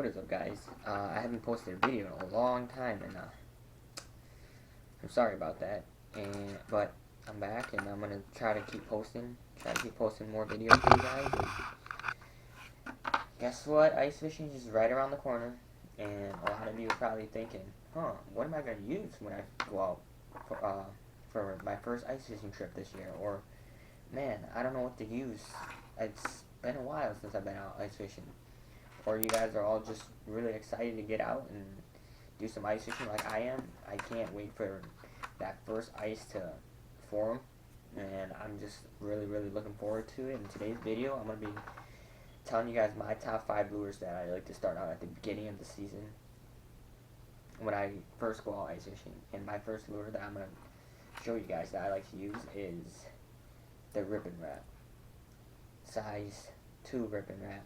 What is up, guys? I haven't posted a video in a long time, and I'm sorry about that. But I'm back, and I'm gonna try to keep posting. More videos for you guys. And guess what? Ice fishing is right around the corner, and a lot of you are probably thinking, "Huh? What am I gonna use when I go out for my first ice fishing trip this year?" Or, "Man, I don't know what to use. It's been a while since I've been out ice fishing." Or you guys are all just really excited to get out and do some ice fishing like I am. I can't wait for that first ice to form, and I'm just really looking forward to it. In today's video, I'm going to be telling you guys my top 5 lures that I like to start out at the beginning of the season when I first go out ice fishing. And my first lure that I'm going to show you guys that I like to use is the Rippin' Rap. Size 2 Rippin' Rap.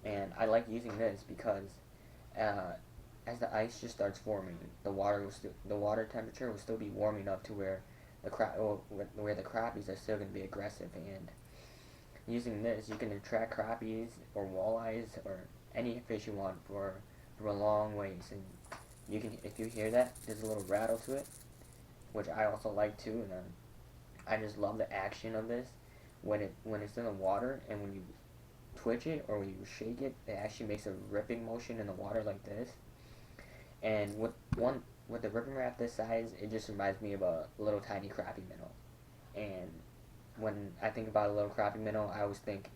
And I like using this because as the ice just starts forming, the water temperature will still be warm enough to where the crappies are still going to be aggressive. And using this, you can attract crappies or walleyes or any fish you want for a long ways. And you can, if you hear that, there's a little rattle to it, which I also like too. And I just love the action of this when it's in the water, and when you twitch it or when you shake it, it actually makes a ripping motion in the water like this. And with the Rippin' Rap this size, it just reminds me of a little tiny crappie minnow. And when I think about a little crappie minnow, I always think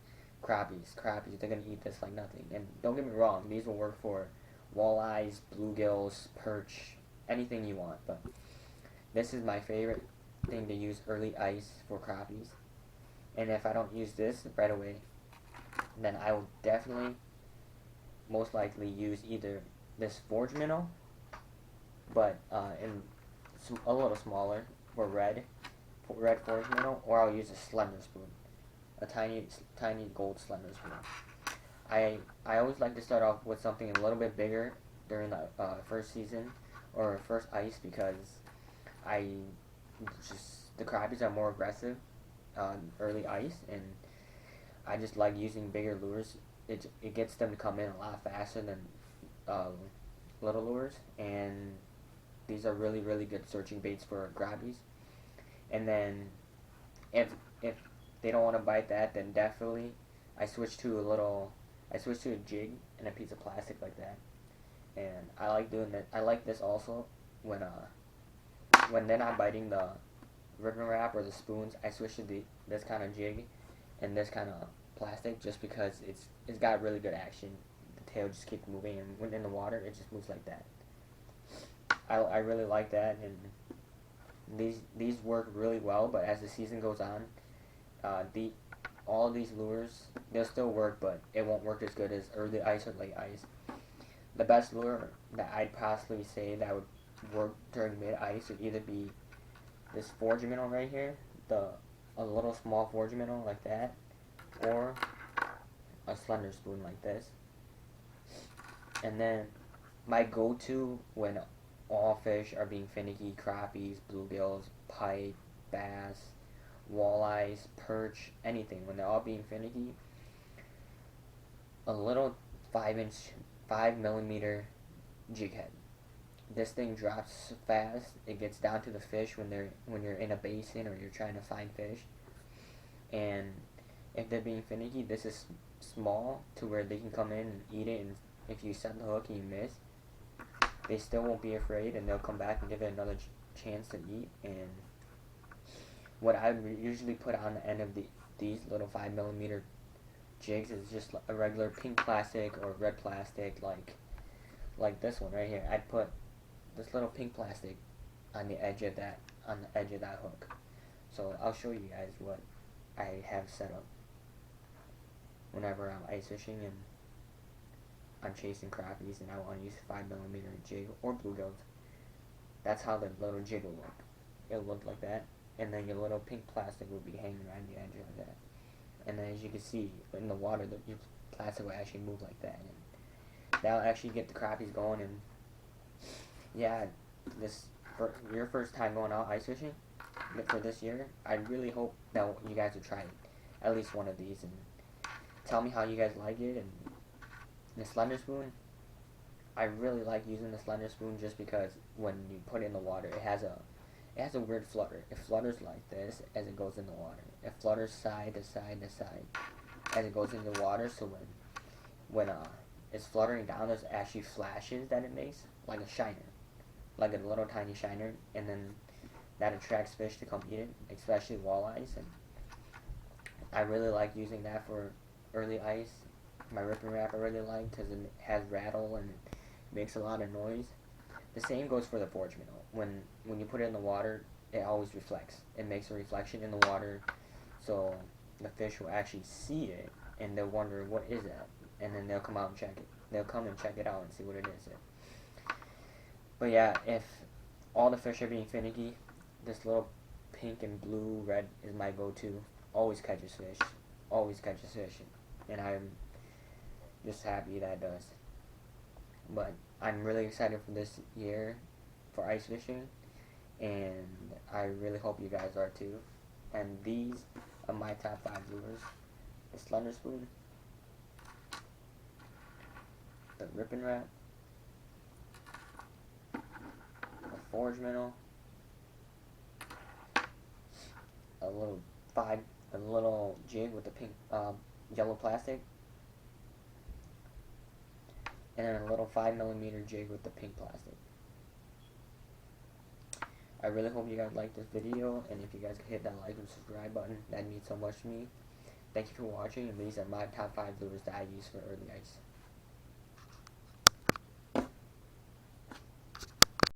crappies, they're gonna eat this like nothing. And don't get me wrong, these will work for walleyes, bluegills, perch, anything you want. But this is my favorite thing to use early ice for crappies. And if I don't use this right away, then I will definitely, most likely, use either this Forge Minnow, but in a little smaller, or red Forge Minnow, or I'll use a Slender Spoon, a tiny gold Slender Spoon. I always like to start off with something a little bit bigger during the first season, or first ice, because the crappies are more aggressive on early ice, and I just like using bigger lures. It gets them to come in a lot faster than little lures, and these are really good searching baits for crappies. And then if they don't want to bite that, then definitely I switch to a jig and a piece of plastic like that. And I like doing that. I like this also when they're not biting the Rippin' Rap or the spoons. I switch to this kind of jig and this kind of plastic, just because it's got really good action. The tail just keeps moving, and when in the water, it just moves like that. I really like that, and these work really well. But as the season goes on, all these lures, they'll still work, but it won't work as good as early ice or late ice. The best lure that I'd possibly say that would work during mid ice would either be this Forge Minnow right here, a little small Forge Minnow like that, or a Slender Spoon like this. And then my go-to when all fish are being finicky, crappies, bluegills, pike, bass, walleyes, perch, anything, when they're all being finicky, a little 5mm jig head. This thing drops fast. It gets down to the fish when you're in a basin or you're trying to find fish. And if they're being finicky, this is small to where they can come in and eat it, and if you set the hook and you miss, they still won't be afraid, and they'll come back and give it another chance to eat. And what I usually put on the end of these little 5mm jigs is just a regular pink plastic or red plastic, like this one right here. I'd put this little pink plastic on the edge of that hook. So I'll show you guys what I have set up whenever I'm ice fishing and I'm chasing crappies and I want to use 5mm jig or bluegills. That's how the little jig will look. It'll look like that, and then your little pink plastic will be hanging around the edge like that. And then as you can see in the water, your plastic will actually move like that, and that'll actually get the crappies going. And yeah, for your first time going out ice fishing for this year, I really hope that you guys will try at least one of these and tell me how you guys like it. And the Slender Spoon, I really like using the Slender Spoon just because when you put it in the water, it has a weird flutter. It flutters like this as it goes in the water. It flutters side to side to side as it goes into the water. So when it's fluttering down, there's actually flashes that it makes, like a shiner, like a little tiny shiner, and then that attracts fish to come eat it, especially walleyes. And I really like using that for early ice. My Rippin' Rap I really like because it has rattle and it makes a lot of noise. The same goes for the Forge Minnow. When you put it in the water, it always reflects. It makes a reflection in the water, so the fish will actually see it and they'll wonder what is that, and then they'll come out and check it. They'll come and check it out and see what it is. But yeah, if all the fish are being finicky, this little pink and blue red is my go-to. Always catches fish. Always catches fish. And I'm just happy that it does. But I'm really excited for this year for ice fishing, and I really hope you guys are too. And these are my top 5 lures: the Slender Spoon, the Rippin' Rap, the Forge Minnow, a little jig with the pink yellow plastic, and then a little 5mm jig with the pink plastic. I really hope you guys like this video, and if you guys could hit that like and subscribe button, that means so much to me. Thank you for watching, and these are my top 5 lures that I use for early ice.